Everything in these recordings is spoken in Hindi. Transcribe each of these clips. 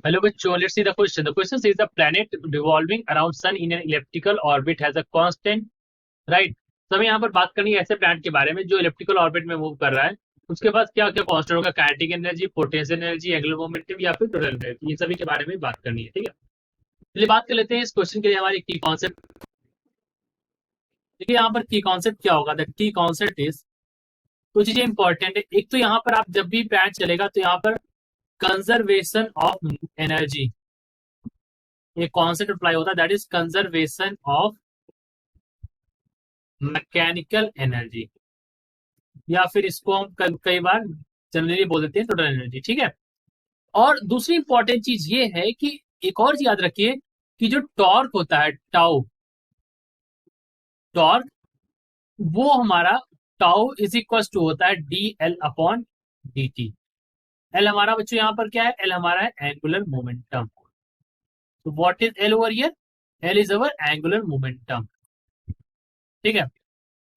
Hello bachcho, let's see the question. The question says the planet revolving around sun in an elliptical orbit has a constant, right? तो हमें यहाँ पर बात करनी है ऐसे प्लैनेट के बारे में जो इलेप्टिकल ऑर्बिट में मूव कर रहा है। उसके पास क्या क्या कांस्टेंट होगा, kinetic energy, potential energy, angular momentum या फिर टोटल एनर्जी, इन सभी के बारे में बात करनी है। ठीक है, चलिए बात कर लेते हैं इस क्वेश्चन के लिए हमारी की कॉन्सेप्ट। देखिए यहाँ पर की कॉन्सेप्ट क्या होगा, द की कॉन्सेप्ट इज, कुछ चीजें इंपॉर्टेंट है। एक तो यहाँ पर आप जब भी प्लैनेट चलेगा तो यहाँ पर कंजर्वेशन ऑफ एनर्जी, एक कॉन्सेप्ट अप्लाई होता है, that is conservation of mechanical energy, या फिर इसको हम कई बार जनरली बोल देते हैं टोटल एनर्जी। ठीक है, और दूसरी इंपॉर्टेंट चीज ये है कि एक और चीज याद रखिए कि जो टॉर्क होता है, टाउ टॉर्क, वो हमारा टाउ इज इक्वल टू होता है D L upon D T. L हमारा बच्चों यहाँ पर क्या है, एल हमारा है एंगुलर मोमेंटम। तो what is L over here, L is our angular momentum. ठीक है,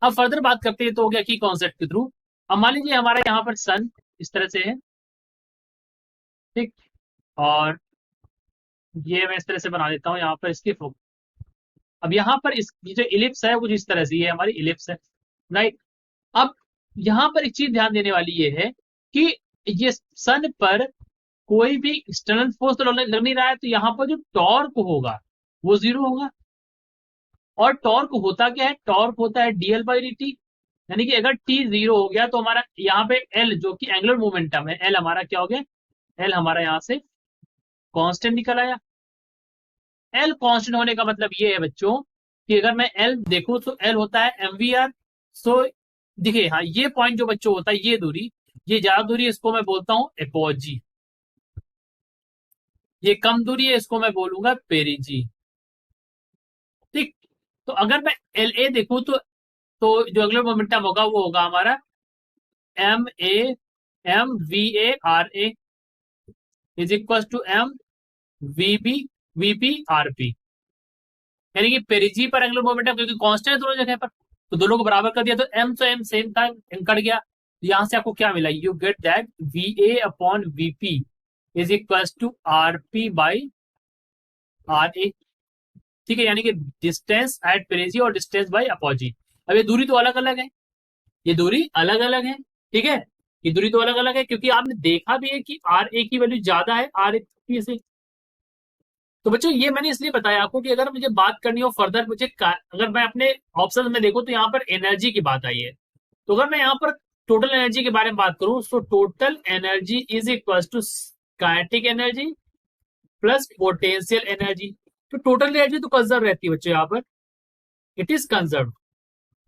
अब फर्दर बात करते हैं तो हो गया की कॉन्सेप्ट के थ्रू। अब मान लीजिए हमारा यहाँ पर सन इस तरह से है, ठीक, और ये मैं इस तरह से बना देता हूँ यहाँ पर इसकी फोकस। अब यहाँ पर इस ये जो इलिप्स है वो जिस तरह से ये हमारी इलिप्स है, राइट। अब यहाँ पर एक चीज ध्यान देने वाली ये है कि ये सन पर कोई भी एक्सटर्नल फोर्स तो लग नहीं रहा है, तो यहाँ पर जो टॉर्क होगा वो जीरो होगा। और टॉर्क होता क्या है, टॉर्क होता है डीएल बाई डी टी, यानी कि अगर टी जीरो हो गया तो हमारा यहाँ पे एल जो कि एंगुलर मोमेंटम है, एल हमारा क्या हो गया, एल हमारा यहाँ से कांस्टेंट निकल आया। एल कांस्टेंट होने का मतलब ये है बच्चों कि अगर मैं एल देखूं तो एल होता है एम वी आर। सो देखिए, हाँ, ये पॉइंट जो बच्चों होता है, ये दूरी, ये ज्यादा दूरी है, इसको मैं बोलता हूं एपोजी। ये कम दूरी है, इसको मैं बोलूंगा पेरिजी। ठीक, तो अगर मैं एल ए देखूं तो जो अगला मोमेंटम होगा वो होगा हमारा M A M we A R A is equal to M V B V P R P. यानी कि पेरिजी पर एंगुलर मोमेंटम क्योंकि कांस्टेंट है दोनों जगह पर, तो दोनों को बराबर कर दिया तो एम तो एम सेम था, एम कट गया। तो यहां से आपको क्या मिला, you get that V A upon V P is equal to R P by R A. ठीक है, यानी कि डिस्टेंस एट पेरिजी और डिस्टेंस बाई अपोजी। अब ये दूरी तो अलग अलग है, ये दूरी अलग अलग है। ठीक है, ये दूरी तो अलग अलग है क्योंकि आपने देखा भी है कि आर ए की वैल्यू ज्यादा है आर ए से। तो बच्चों ये मैंने इसलिए बताया आपको कि अगर मुझे बात करनी हो फर्दर, मुझे अगर मैं अपने ऑप्शन में देखूं तो यहाँ पर एनर्जी की बात आई है, तो अगर मैं यहाँ पर टोटल एनर्जी के बारे में बात करूं तो total energy is equal to kinetic energy plus potential energy. तो टोटल एनर्जी तो कंजर्व रहती है बच्चों, यहाँ पर इट इज कंजर्व,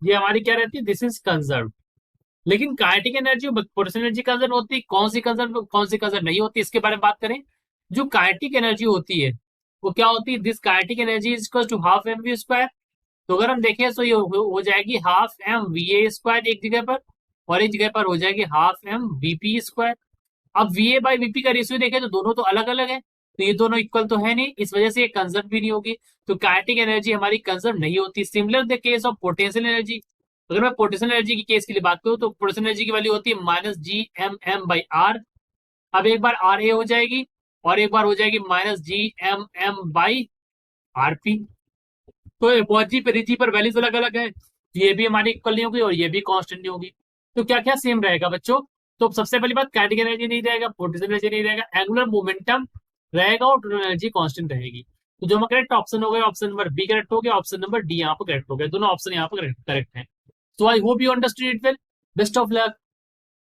ये हमारी क्या रहती है, दिस इज कंजर्व। लेकिन काइनेटिक एनर्जी और पोटेंशियल एनर्जी कंजर्व होती है, कौन सी कंजर्व नहीं होती, इसके बारे में बात करें। जो काइनेटिक एनर्जी होती है वो क्या होती है, this kinetic energy is equal to half m v square. तो अगर हम देखें तो ये हो जाएगी half m we a square एक जगह पर, और एक जगह पर हो जाएगी half m v p square. अब वी ए बाई वीपी का रेशियो देखें तो दोनों तो अलग अलग है, तो ये दोनों इक्वल तो है नहीं, इस वजह से ये कंजर्व भी नहीं होगी। तो काइनेटिक एनर्जी हमारी कंजर्व नहीं होती। Similar the case of potential energy, अगर मैं पोटेंशियल एनर्जी की केस के लिए बात करूं तो पोटेंशियल एनर्जी की वैल्यू होती है minus g m m by r. अब एक बार आर ए हो जाएगी और एक बार हो जाएगी minus g m m by r p. तो एपोजी पेरिजी पर वैल्यूज अलग अलग है, ये भी हमारी इक्वल नहीं होगी और ये भी कांस्टेंट नहीं होगी। तो क्या क्या सेम रहेगा बच्चों, तो सबसे पहली बात काइनेटिक एनर्जी नहीं रहेगा, पोटेंशियल एनर्जी नहीं रहेगा, एंगुलर मोमेंटम रहेगा और टोटल एनर्जी कांस्टेंट रहेगी। तो जो हमारा करेक्ट ऑप्शन हो गया, ऑप्शन नंबर बी करेक्ट हो गया, ऑप्शन नंबर डी यहाँ पर करेक्ट हो गया, दोनों ऑप्शन यहाँ पर करेक्ट है। So I hope you understood it well, best of luck.